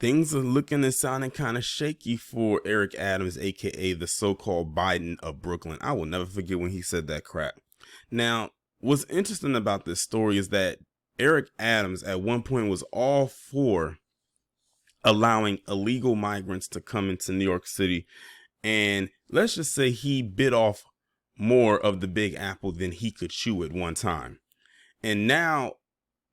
Things are looking and sounding kind of shaky for Eric Adams, aka the so-called Biden of Brooklyn. I will never forget when he said that crap. Now, what's interesting about this story is that Eric Adams at one point was all for allowing illegal migrants to come into New York City. And let's just say he bit off more of the big apple than he could chew at one time. And now,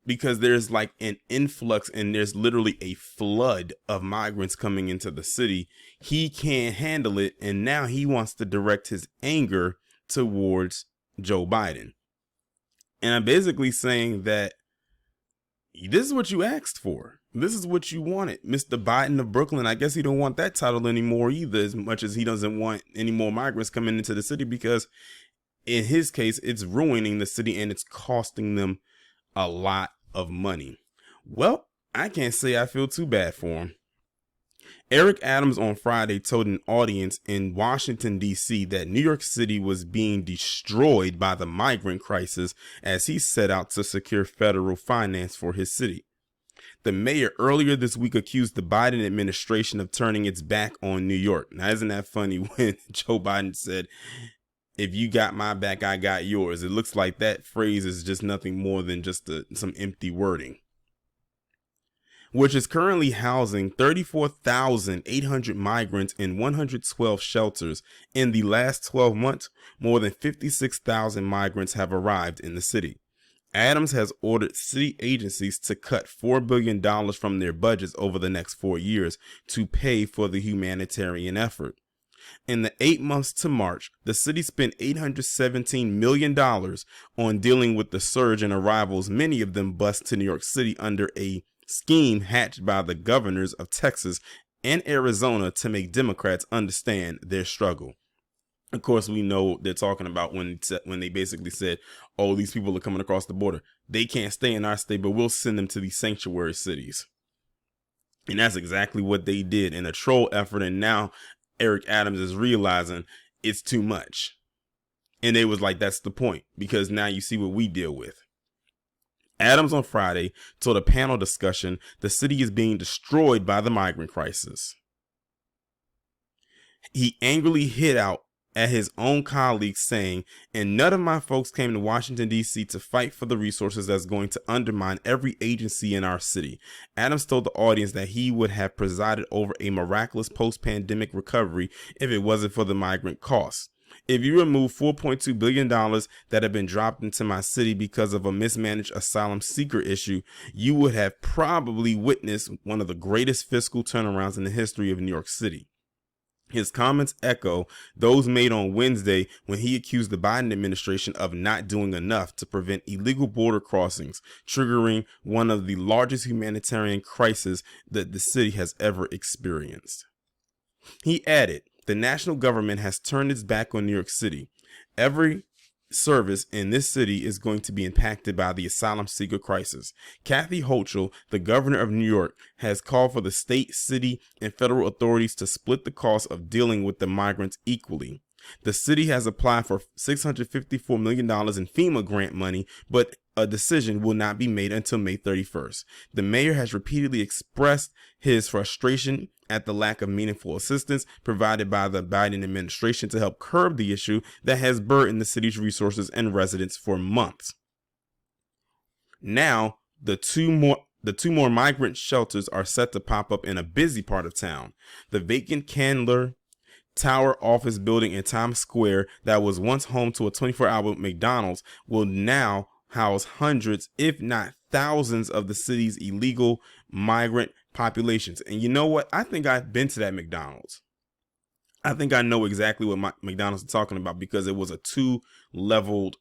because there's like an influx and there's literally a flood of migrants coming into the city, he can't handle it. And now he wants to direct his anger towards Joe Biden. And I'm basically saying that this is what you asked for. This is what you wanted, Mr. Biden of Brooklyn. I guess he don't want that title anymore either, as much as he doesn't want any more migrants coming into the city, because in his case, it's ruining the city and it's costing them a lot of money. Well, I can't say I feel too bad for him. Eric Adams on Friday told an audience in Washington, D.C. that New York City was being destroyed by the migrant crisis as he set out to secure federal finance for his city. The mayor earlier this week accused the Biden administration of turning its back on New York. Now, isn't that funny when Joe Biden said, "If you got my back, I got yours"? It looks like that phrase is just nothing more than just some empty wording. Which is currently housing 34,800 migrants in 112 shelters. In the last 12 months, more than 56,000 migrants have arrived in the city. Adams has ordered city agencies to cut $4 billion from their budgets over the next 4 years to pay for the humanitarian effort. In the 8 months to March, the city spent $817 million on dealing with the surge in arrivals, many of them bused to New York City under a scheme hatched by the governors of Texas and Arizona to make Democrats understand their struggle. Of course, we know they're talking about when they basically said, "Oh, these people are coming across the border. They can't stay in our state, but we'll send them to these sanctuary cities." And that's exactly what they did in a troll effort. And now Eric Adams is realizing it's too much. And they was like, that's the point, because now you see what we deal with. Adams on Friday told a panel discussion the city is being destroyed by the migrant crisis. He angrily hit out at his own colleagues, saying, "And none of my folks came to Washington, D.C. to fight for the resources that's going to undermine every agency in our city." Adams told the audience that he would have presided over a miraculous post-pandemic recovery if it wasn't for the migrant costs. "If you remove $4.2 billion that have been dropped into my city because of a mismanaged asylum seeker issue, you would have probably witnessed one of the greatest fiscal turnarounds in the history of New York City." His comments echo those made on Wednesday when he accused the Biden administration of not doing enough to prevent illegal border crossings, triggering one of the largest humanitarian crises that the city has ever experienced. He added, "The national government has turned its back on New York City. Every service in this city is going to be impacted by the asylum seeker crisis." Kathy Hochul, the governor of New York, has called for the state, city, and federal authorities to split the cost of dealing with the migrants equally. The city has applied for $654 million in FEMA grant money, but a decision will not be made until May 31st. The mayor has repeatedly expressed his frustration at the lack of meaningful assistance provided by the Biden administration to help curb the issue that has burdened the city's resources and residents for months. Now, the two more migrant shelters are set to pop up in a busy part of town. The vacant Candler Tower office building in Times Square that was once home to a 24-hour McDonald's will now house hundreds, if not thousands, of the city's illegal migrant populations. And you know what? I think I've been to that McDonald's. I think I know exactly what McDonald's is talking about, because it was a 2-leveled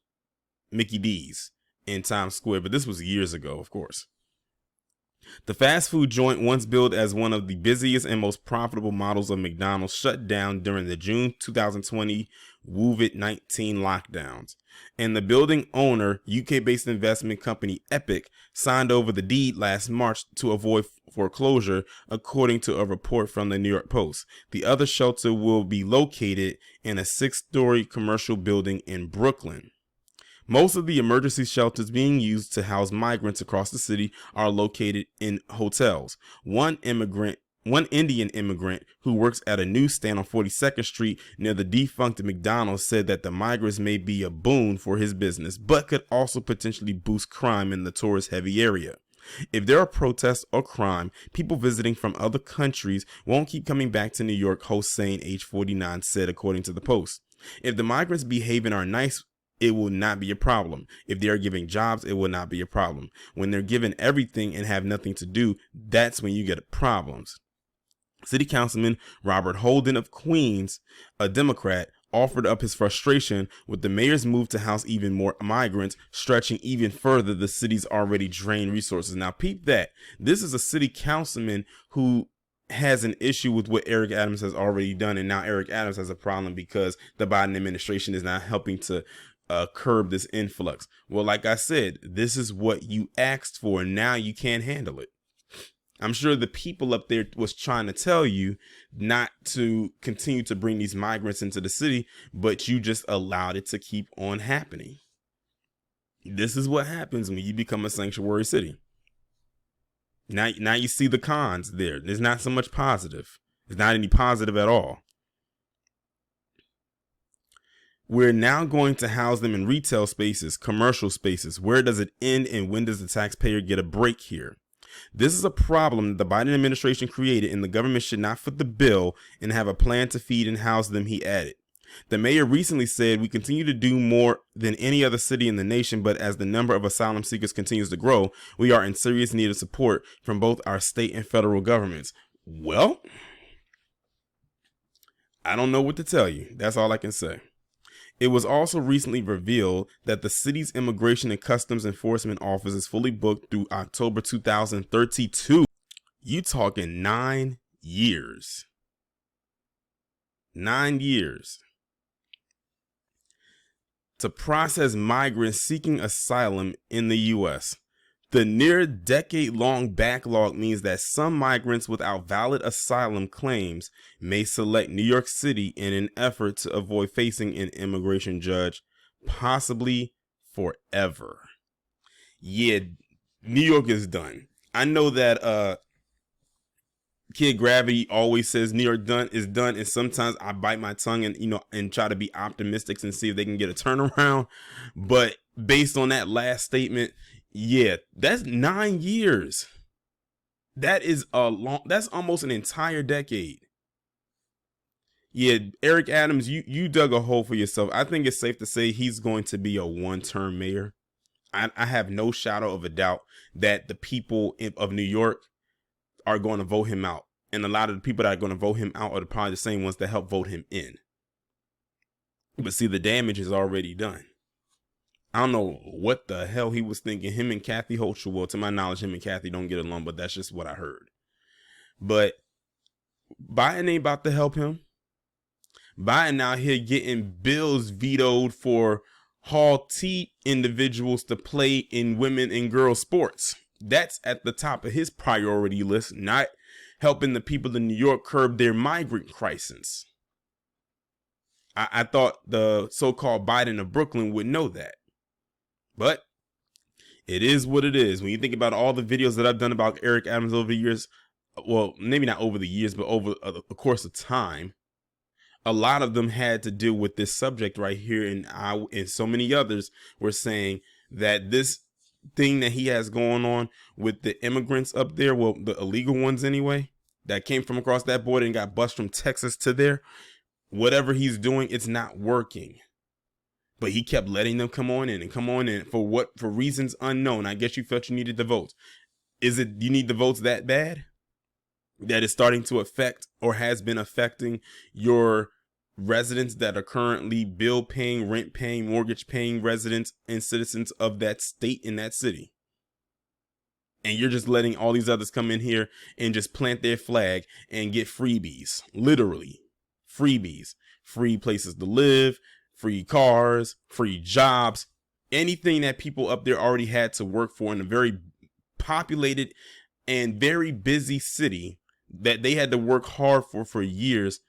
Mickey D's in Times Square, but this was years ago, of course. The fast food joint, once billed as one of the busiest and most profitable models of McDonald's, shut down during the June 2020 COVID-19 lockdowns. And the building owner, UK-based investment company Epic, signed over the deed last March to avoid foreclosure, according to a report from the New York Post. The other shelter will be located in a 6-story commercial building in Brooklyn. Most of the emergency shelters being used to house migrants across the city are located in hotels. One Indian immigrant who works at a newsstand on 42nd Street near the defunct McDonald's said that the migrants may be a boon for his business, but could also potentially boost crime in the tourist-heavy area. If there are protests or crime, people visiting from other countries won't keep coming back to New York, Hossein, age 49, said, according to the Post. If the migrants behave and are nice, it will not be a problem. If they are giving jobs, it will not be a problem. When they're given everything and have nothing to do, that's when you get problems. City Councilman Robert Holden of Queens, a Democrat, offered up his frustration with the mayor's move to house even more migrants, stretching even further the city's already drained resources. Now, peep that. This is a city councilman who has an issue with what Eric Adams has already done, and now Eric Adams has a problem because the Biden administration is not helping to curb this influx. Well, like I said, this is what you asked for, and now you can't handle it. I'm sure the people up there was trying to tell you not to continue to bring these migrants into the city, but you just allowed it to keep on happening. This is what happens when you become a sanctuary city. Now you see the cons there. There's not so much positive. There's not any positive at all. We're now going to house them in retail spaces, commercial spaces. Where does it end, and when does the taxpayer get a break here? This is a problem that the Biden administration created, and the government should not foot the bill and have a plan to feed and house them, he added. The mayor recently said, "We continue to do more than any other city in the nation, but as the number of asylum seekers continues to grow, we are in serious need of support from both our state and federal governments." Well, I don't know what to tell you. That's all I can say. It was also recently revealed that the city's Immigration and Customs Enforcement Office is fully booked through October 2032. You talking 9 years. 9 years. To process migrants seeking asylum in the U.S. The near decade-long backlog means that some migrants without valid asylum claims may select New York City in an effort to avoid facing an immigration judge, possibly forever. Yeah, New York is done. I know that Kid Gravity always says New York is done, and sometimes I bite my tongue and try to be optimistic and see if they can get a turnaround. But based on that last statement, yeah, that's 9 years. That's almost an entire decade. Yeah, Eric Adams, you dug a hole for yourself. I think it's safe to say he's going to be a one-term mayor. I have no shadow of a doubt that the people of New York are going to vote him out. And a lot of the people that are going to vote him out are probably the same ones that helped vote him in. But see, the damage is already done. I don't know what the hell he was thinking. Him and Kathy Hochul, well, to my knowledge, him and Kathy don't get along, but that's just what I heard. But Biden ain't about to help him. Biden out here getting bills vetoed for Hall T individuals to play in women and girls sports. That's at the top of his priority list, not helping the people in New York curb their migrant crisis. I thought the so-called Biden of Brooklyn would know that. But it is what it is. When you think about all the videos that I've done about Eric Adams over the years, well, maybe not over the years, but over the course of time, a lot of them had to deal with this subject right here. And so many others were saying that this thing that he has going on with the immigrants up there, well, the illegal ones anyway, that came from across that border and got bused from Texas to there, whatever he's doing, it's not working. But he kept letting them come on in for reasons unknown. I guess you felt you needed the votes. Is it you need the votes that bad? That is starting to affect or has been affecting your residents that are currently bill paying, rent paying, mortgage paying residents and citizens of that state in that city. And you're just letting all these others come in here and just plant their flag and get freebies. Literally freebies, free places to live, free cars, free jobs, anything that people up there already had to work for in a very populated and very busy city that they had to work hard for years.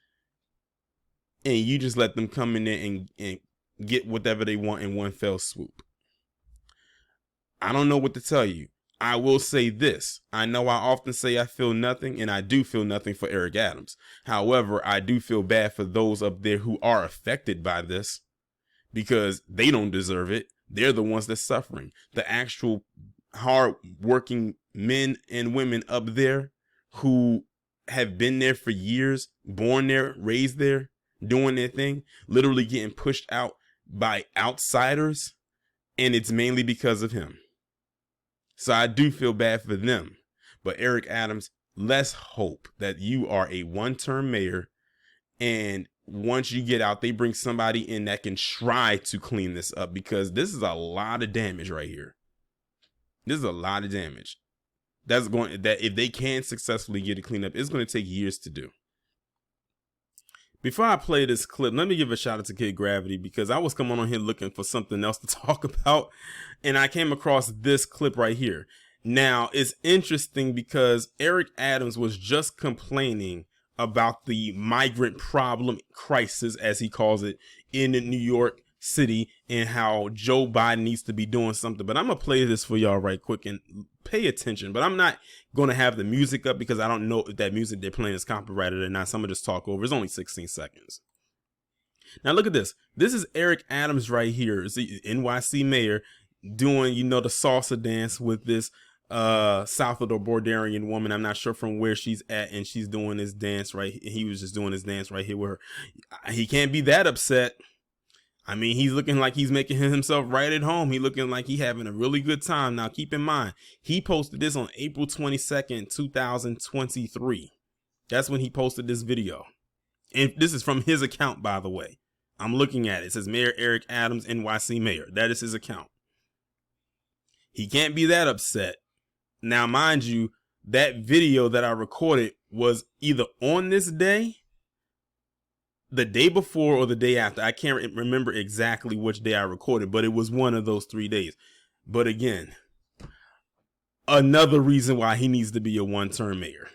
And you just let them come in there and get whatever they want in one fell swoop. I don't know what to tell you. I will say this. I know I often say I feel nothing, and I do feel nothing for Eric Adams. However, I do feel bad for those up there who are affected by this because they don't deserve it. They're the ones that's suffering. The actual hard-working men and women up there who have been there for years, born there, raised there, doing their thing, literally getting pushed out by outsiders, and it's mainly because of him. So I do feel bad for them. But Eric Adams, let's hope that you are a one-term mayor, and once you get out, they bring somebody in that can try to clean this up, because this is a lot of damage right here. This is a lot of damage. That if they can successfully get it cleaned up, it's going to take years to do. Before I play this clip, let me give a shout out to Kid Gravity, because I was coming on here looking for something else to talk about, and I came across this clip right here. Now, it's interesting because Eric Adams was just complaining about the migrant problem crisis, as he calls it, in New York City, and how Joe Biden needs to be doing something. But I'm going to play this for y'all right quick and pay attention. But I'm not going to have the music up because I don't know if that music they're playing is copyrighted or not. So I'm going to just talk over. It's only 16 seconds. Now look at this. This is Eric Adams right here. It's the NYC mayor doing, the salsa dance with this Salvador Bordarian woman. I'm not sure from where she's at, and she's doing this dance right. He was just doing his dance right here with her. He can't be that upset. I mean, he's looking like he's making himself right at home. He's looking like he's having a really good time. Now, keep in mind, he posted this on April 22nd, 2023. That's when he posted this video. And this is from his account, by the way. I'm looking at it. It says Mayor Eric Adams, NYC Mayor. That is his account. He can't be that upset. Now, mind you, that video that I recorded was either on this day, the day before, or the day after. I can't remember exactly which day I recorded, but it was one of those 3 days. But again, another reason why he needs to be a one-term mayor.